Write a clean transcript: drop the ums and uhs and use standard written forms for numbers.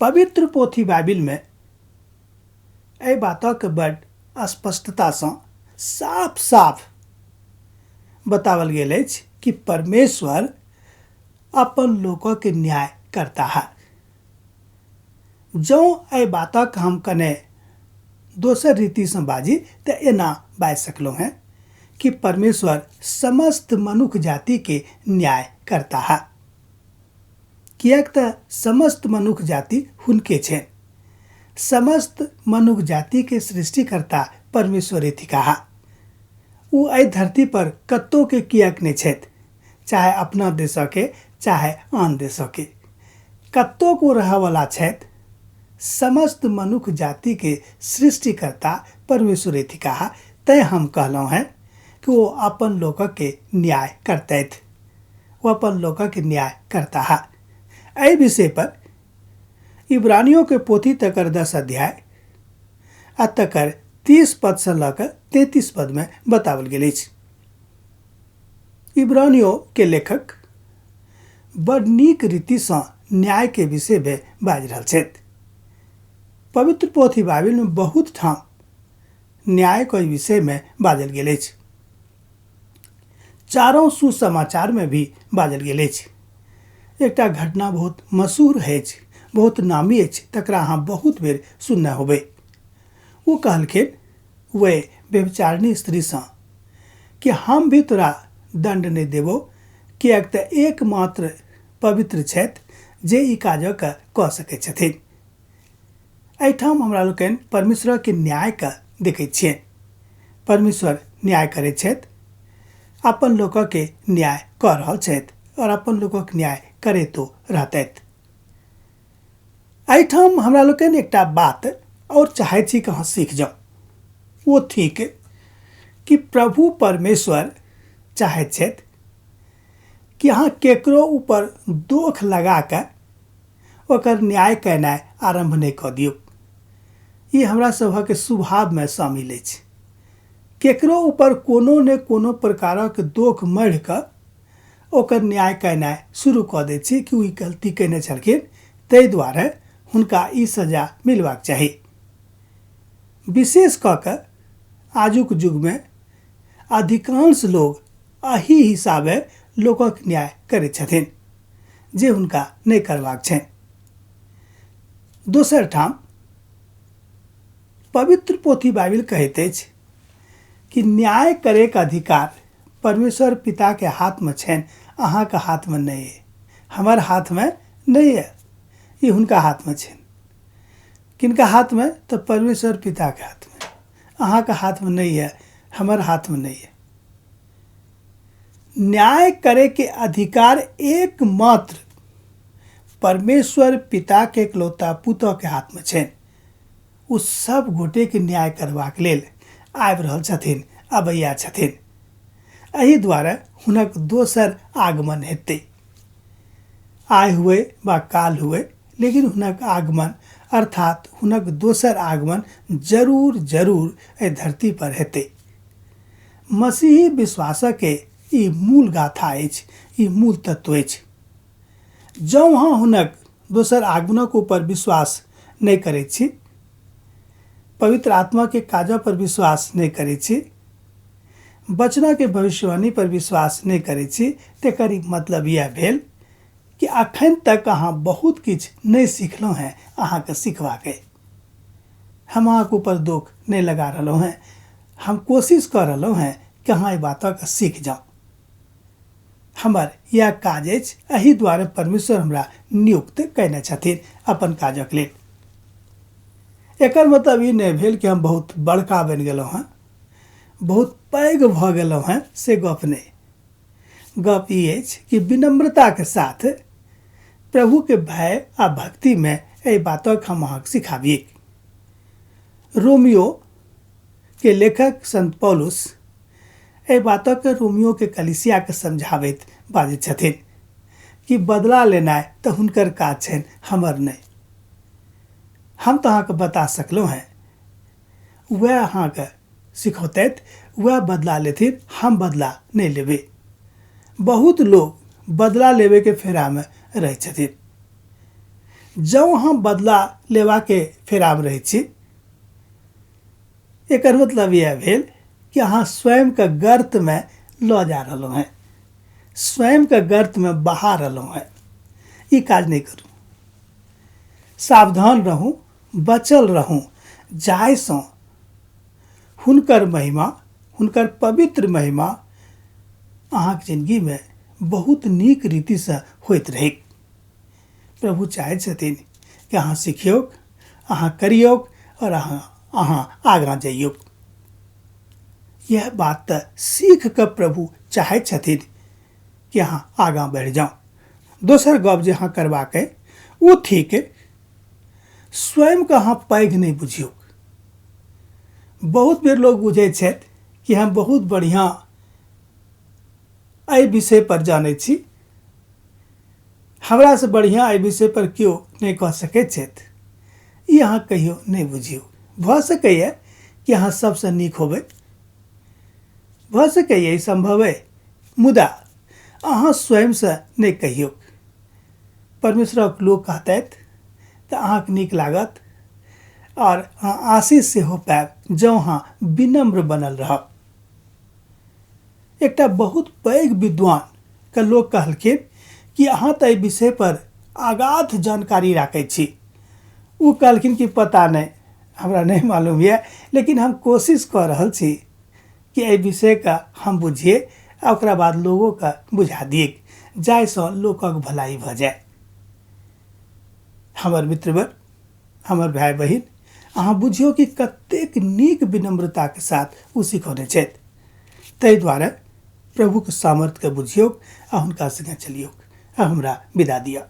पवित्र पोथी बाइबिल में एहि बातक बड़ स्पष्टता से साफ साफ बतावल गेल अछि कि परमेश्वर अपन लोगों के न्याय करता है। जो एहि बातक हम कने दोसर रीति से बाजी तो एना बाज सकलो हैं कि परमेश्वर समस्त मनुष्य जाति के न्याय करता है। कियाक त समस्त मनुष्य जाति हुनके छे। समस्त मनुष्य जाति के सृष्टिकर्ता परमेश्वर थी कहा। उ एहि धरती पर कत्तो के कियाक नहीं छेत, चाहे अपना देश के चाहे आन देश के कत्तो को रह वाला छेत। समस्त मनुष्य जाति के सृष्टिकर्ता परमेश्वर थी कहा। तय हम कहलों हैं कि वो अपन लोग के न्याय करते थे, वो अपन लोग के न्याय करता है। एहि विषय पर इब्रानियों के पोथी तकर 10 अध्याय आ तकर 30 पद से लकर 33 पद में बतावल गेल अछि। इब्रानियों के लेखक बड़ नीक रीति से न्याय के विषय में बाज रहल छथि। पवित्र पोथी बाइबिल में बहुत ठाम न्याय के विषय में बाजल गेल अछि। चारों सुसमाचार में भी बाजल गेल अछि। एकटा घटना बहुत मशहूर अछि, बहुत नामी अछि, तकरा अहाँ बहुत बेर सुनने होबे। वो कहलखिन वे व्यभिचारिणी स्त्री से कि हम भी तोरा दंड नहीं देबो, कियाक त एकमात्र पवित्र छथि जे ई काजक कऽ सकै छथिन। एहिठाम हमरा लोकनि परमेश्वर के न्याय के देखै छियै। परमेश्वर न्याय करै छथि, अपन लोक के न्याय कऽ रहल छथि और अपन लोक के न्याय करे तो रहतथि। एहिठाम हमरा लोकनि एकटा बात और चाहै छी कि अहाँ सीख जाओ। वो ठीक कि प्रभु परमेश्वर चाहै छथि कि अहाँ केकरो ऊपर दोष लगा के ओकर न्याय केनाइ आरंभ नहीं कऽ दियौ। ई हमरा सभक स्वभाव में शामिल अछि। केकरो ऊपर कोनो ने कोनो प्रकारक दोष मढ़ि कऽ ओकर न्याय केनाइ शुरू कऽ दै छी कि ओ गलती केने छलखिन, ताहि दुआरे हुनका ई सजा मिलबाक चाही। विशेष कऽ कऽ आजुक युग में अधिकांश लोग एही हिसाबे लोकक न्याय करै छथिन जे हुनका नहीं करबाक छनि। दोसर ठाम पवित्र पोथी बाइबिल कहैत अछि कि न्याय करे के अधिकार परमेश्वर पिता के हाथ में छनि, अहाँ के हाथ में नहीं है। हमार हाथ में नहीं है, ये हुनका हाथ में छनि। किनका हाथ में? तो परमेश्वर पिता के हाथ में। अहाँ के हाथ में नहीं है, हमार हाथ में नहीं है। न्याय करे के अधिकार एकमात्र परमेश्वर पिता के इकलौता पुत्र के हाथ में छनि। ओ सब गोटे के न्याय करबाक लेल आबि रहल छथिन, अबैया छथिन। एहि दुआरे हुनक दोसर आगमन हेतै। आइ हुए वा काल हुए, लेकिन हुनक आगमन अर्थात हुनक दोसर आगमन जरूर जरूर एहि धरती पर हेतै। मसीही विश्वासक के ई मूल गाथा अछि, ई मूल तत्व अछि। जँ अहाँ हुनक दोसर आगमनक ऊपर विश्वास नहीं करै छी, पवित्र आत्मा के काजों पर विश्वास नहीं करै छी, वचन के भविष्यवाणी पर विश्वास नहीं करै छी, तेकर मतलब यह भेल कि अखन तक अहाँ बहुत किछु नहीं सीखलहुँ हैं, अहाँ के सीखबाक है। हम अहाँ के ऊपर दोष नहीं लगा रहलहुँ हैं, हम कोशिश कर रहलहुँ हैं कि अहाँ ई बातक सीख जाओ। हमर यह काज अछि, एहि दुआरे परमेश्वर हमरा नियुक्त कयने छथिन अपन काजक लेल। एकर मतलब ई नहीं भेल कि हम बहुत बड़का बनि गेलहुँ हैं, बहुत पैघ भऽ गेलहुँ हैं, से गप नहीं। गप ई अछि कि विनम्रता के साथ प्रभु के भय आ भक्ति में एहि बातक हम अहाँके सिखाबिए। रोमियो के लेखक संत पौलुस एहि बातक रोमियो के कलीसिया के समझाबैत बाजैत छथिन कि बदला लेनाइ तऽ हुनकर काज छनि, हमर नहीं। हम तऽ अहाँके बता सकलहुँ हैं, वह अहाँके सिखौतैत, वह बदला लेथिन, हम बदला नहीं लेबै। बहुत लोग बदला लेवे के फेरा में रहै छथिन। जब हम बदला लेवा के फेराम रहे छी, एकर मतलब यह भेल कि अहाँ स्वयं के गर्त में ल जा रहलहुँ हैं, स्वयं के गर्त में बहा रहलहुँ हैं। ई काज नहीं करू, सावधान रहूं, बचल रहूं, जाहिसँ हुनकर महिमा, हुनकर पवित्र महिमा अहाँके जिंदगी में बहुत नीक रीति से होइत रहे। प्रभु चाहै छथिन कि अहाँ सिखियोक, अहाँ करियोक और अहाँ आगाँ जाइयोक। यह बात तो सीख के प्रभु चाहै छथिन कि अहाँ आगाँ बढ़ि जाओ। दोसर गप जे अहाँ करबाक अइ ओ ठीक है, स्वयं के अहाँ पैघ नहीं बुझियोक। बहुत बेर लोग बुझै छथि कि हम बहुत बढ़िया एहि विषय पर जानै छी, हमरा से बढ़िया एहि विषय पर केओ नहीं कह सकैत छथि। ई अहाँ कहियो नहीं बुझियो। भऽ सकैए कि अहाँ सबसे नीक होबै, भऽ सकैए, ई संभव है, मुदा अहाँ स्वयं से नहीं कहियो। परमेश्वरक लोक कहतैथ तऽ अहाँके नीक लागत और अहाँ आशीष से हो पायब जँ अहाँ विनम्र बनल रहब। एकटा बहुत पैघ विद्वान के लोग कहलखिन कि अहाँ तऽ एहि विषय पर अगाध जानकारी राखै छी। ओ कहलखिन कि पता नहीं, हमरा नहीं मालूम यऽ, लेकिन हम कोशिश कऽ रहल छी कि एहि विषय का हम बुझिए आ ओकरा बाद लोगों का बुझा दिए, जाहिसँ लोकक भलाई भऽ जाए। हमर मित्रवर, हमर भाई बहिन, अहाँ बुझियो कि कतेक नीक विनम्रता के साथ ओ सिखौने छथि। ताहि दुआरे प्रभु के सामर्थ्य के बुझियोक आ हुनका संगे चलियोक। आ हमरा विदा दिअ।